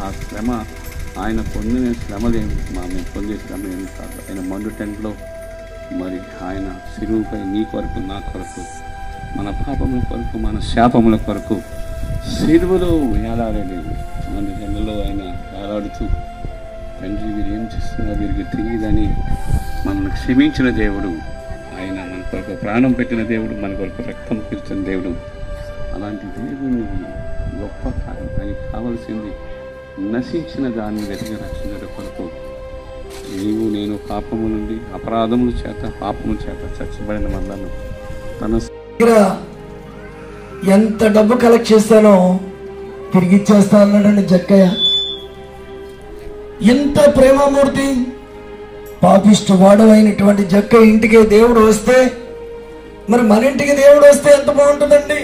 ఆ శ్రమ ఆయన పొందిన శ్రమలేమి మేము పొందే శ్రమ ఏమి కాదు. ఆయన మండు టెంట్లో మరి ఆయన శిలువుపై నీ కొరకు నా కొరకు మన పాపముల కొరకు మన శాపముల కొరకు శిలువలో వేలాడలేదు. మన జన్మలో ఆయన వేలాడుతూ తండ్రి వీరు ఏం చేస్తున్నా వీరికి తెలియదని మనల్ని క్షమించిన దేవుడు. ఆయన మన కొరకు ప్రాణం పెట్టిన దేవుడు, మన కొరకు రక్తం పీల్చిన దేవుడు. అలాంటి దేవుని గొప్ప కార్యం ఆయనకి కావలసింది నశించిన దాన్ని వెతికి రక్షణ కొరకు నీవు నేను పాపము నుండి అపరాధముల చేత పాపముల చేత చచ్చబడిన మనలను తన దగ్గర ఎంత డబ్బు కలెక్ట్ చేస్తానో తిరిగి ఇచ్చేస్తా అన్నాడండి జక్కయ్య. ఎంత ప్రేమమూర్తి, పాపిష్టి వాడవైనటువంటి జక్కయ్య ఇంటికి దేవుడు వస్తే, మరి మన ఇంటికి దేవుడు వస్తే ఎంత బాగుంటుందండి.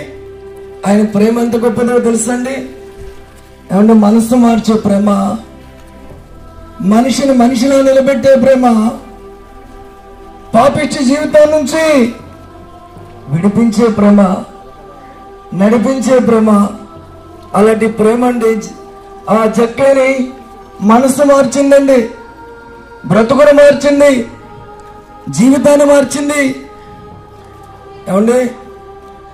ఆయన ప్రేమ ఎంత గొప్పదో తెలుసండి. ఏమంటే మనసు మార్చే ప్రేమ, మనిషిని మనిషిలో నిలబెట్టే ప్రేమ, పాపిష్టి జీవితం నుంచి విడిపించే ప్రేమ, నడిపించే ప్రేమ. అలాంటి ప్రేమ అండి ఆ జక్కని మనసు మార్చిందండి, బ్రతుకును మార్చింది, జీవితాన్ని మార్చింది. ఏమండి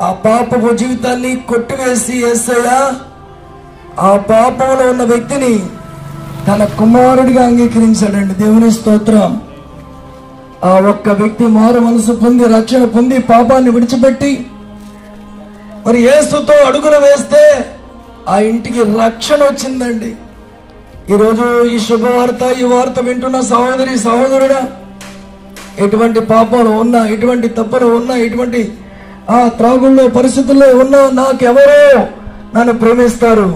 ఆ పాపపు జీవితాన్ని కొట్టివేసి యేసయ్య ఆ పాపంలో ఉన్న వ్యక్తిని తన కుమారుడిగా అంగీకరించాడండి. దేవుని స్తోత్రం. ఆ ఒక్క వ్యక్తి మారు మనసు పొంది రక్షణ పొంది పాపాన్ని విడిచిపెట్టి మరి యేసుతో అడుగులు వేస్తే ఆ ఇంటికి రక్షణ వచ్చిందండి. ఈరోజు ఈ శుభవార్త, ఈ వార్త వింటున్న సహోదరి సహోదరుడా, ఎటువంటి పాపాలు ఉన్నా, ఎటువంటి తప్పులు ఉన్నా, ఎటువంటి ఆ త్రాగుల్లో పరిస్థితుల్లో ఉన్నా నాకెవరో నన్ను ప్రేమిస్తారు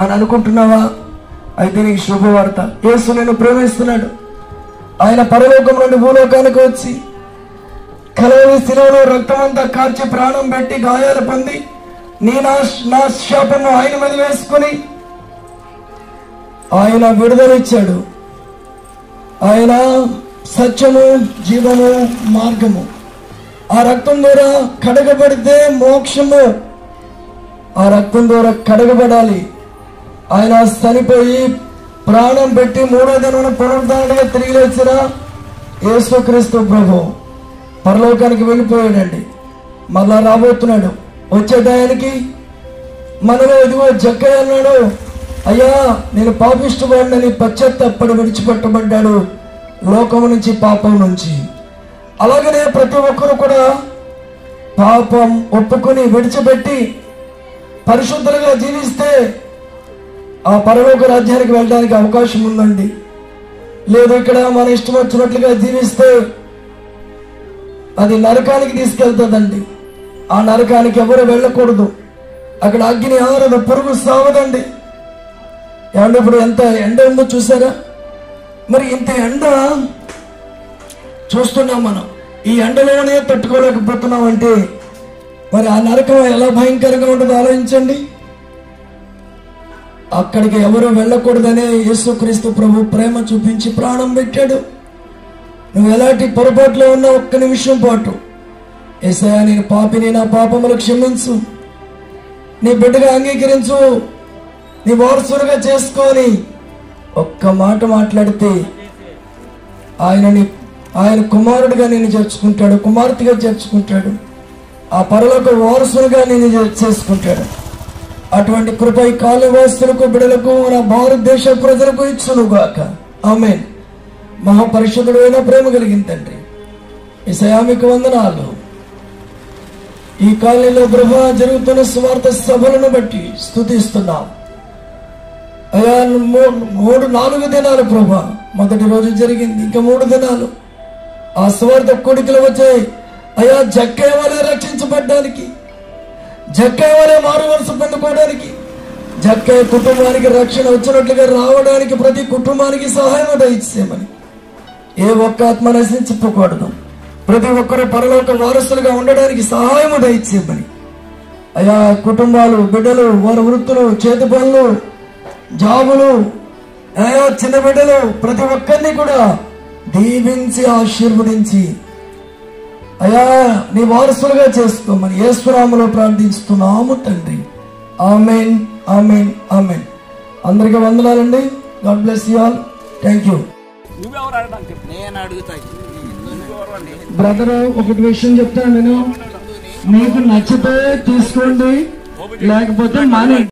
అని అనుకుంటున్నావా? అయితే నీకు శుభవార్త. యేసు నిన్ను ప్రేమిస్తున్నాడు. ఆయన పరలోకం నుండి భూలోకానికి వచ్చి కలవరి శిలువలో రక్తమంతా కార్చి ప్రాణం పెట్టి గాయాలు పొంది నా శాపము ఆయన మీద వేసుకుని ఆయన విడుదలిచ్చాడు. ఆయన సత్యము, జీవము, మార్గము. ఆ రక్తం ద్వారా కడగబడితే మోక్షము. ఆ రక్తం ద్వారా కడగబడాలి. ఆయన చనిపోయి ప్రాణం పెట్టి మూడో దినమున పునరుద్ధరణగా తిరిగి లేచిన యేసుక్రీస్తు ప్రభు పరలోకానికి వెళ్ళిపోయాడండి. మళ్ళా రాబోతున్నాడు. వచ్చే టయానికి మనలో ఇదిగో జక్కయ్య అన్నాడు, అయ్యా నేను పాపిష్టివాడినని పశ్చాత్తాపడి విడిచిపెట్టబడ్డాడు లోకము నుంచి, పాపం నుంచి. అలాగనే ప్రతి ఒక్కరు కూడా పాపం ఒప్పుకొని విడిచిపెట్టి పరిశుద్ధులుగా జీవిస్తే ఆ పరలోక రాజ్యానికి వెళ్ళడానికి అవకాశం ఉందండి. లేదు ఇక్కడ మన ఇష్టం వచ్చినట్లుగా జీవిస్తే అది నరకానికి తీసుకెళ్తుందండి. ఆ నరకానికి ఎవరు వెళ్ళకూడదు. అక్కడ అగ్ని ఆరదు, పురుగు సావదండి. ఏమంటే ఇప్పుడు ఎంత ఎండ ఉందో చూసారా? మరి ఇంత ఎండ చూస్తున్నాం మనం. ఈ ఎండలోనే తట్టుకోలేకపోతున్నాం అంటే మరి ఆ నరకం ఎలా భయంకరంగా ఉంటుందో ఆలోచించండి. అక్కడికి ఎవరు వెళ్ళకూడదనే యేసుక్రీస్తు ప్రభు ప్రేమ చూపించి ప్రాణం పెట్టాడు. నువ్వు ఎలాంటి పొరపాట్లో ఉన్నా ఒక్క నిమిషం పాటు యేసయ్యా నేను పాపిని, నా పాపములు క్షమించు, నీ బిడ్డగా అంగీకరించు, నీ వారసులుగా చేసుకొని ఒక్క మాట మాట్లాడితే ఆయన కుమారుడిగా నేను చేర్చుకుంటాడు, కుమార్తెగా చేర్చుకుంటాడు, ఆ పరలోక వారసులుగా నేను చేసుకుంటాడు. అటువంటి కృప ఈ కాలవాసులకు, బిడ్డలకు, మన భారతదేశ ప్రజలకు ఇచ్చునుగాక. ఆమేన్. మహాపరిషుద్ధుడు అయిన ప్రేమ కలిగిన తండ్రి యేసయ్యా మీకు వందనాలు. ఈ కాలనీలో ప్రభు జరుగుతున్న స్వార్థ సభలను బట్టి స్తుతిస్తున్నాం అయ్యా. 4 దినాలు ప్రభు, మొదటి రోజు జరిగింది, ఇంకా 3 దినాలు ఆ స్వార్థ కోడికలు వచ్చాయి అయ్యా. జక్కయ్య వలె రక్షించబడ్డానికి, జక్కయ్య వలె మారు మనసు పొందుకోవడానికి, జక్కయ్య కుటుంబానికి రక్షణ వచ్చినట్లుగా రావడానికి ప్రతి కుటుంబానికి సహాయం దయచేయమని, ఏ ఒక్క ఆత్మ నశించిపోకూడదు, ప్రతి ఒక్కరు పరలోక వారసులుగా ఉండడానికి సహాయం దయచేయమని అయ్యా. కుటుంబాలు, బిడ్డలు, వారి వృత్తులు, చేతి పనులు, జాబులు, అయ్యా చిన్న బిడ్డలు ప్రతి ఒక్కరిని కూడా దీవించి ఆశీర్వదించి అయ్యా నీ వారసులుగా చేసుకోమని యేసు నామములో ప్రార్థిస్తున్నాము తండ్రి. ఆమేన్, ఆమేన్, ఆమేన్. అందరికీ వందనాలండి. God bless you all. Thank you. Brother, ఒకటి విషయం చెప్తాను నేను. మీకు నచ్చితే తీసుకోండి, లేకపోతే మానే.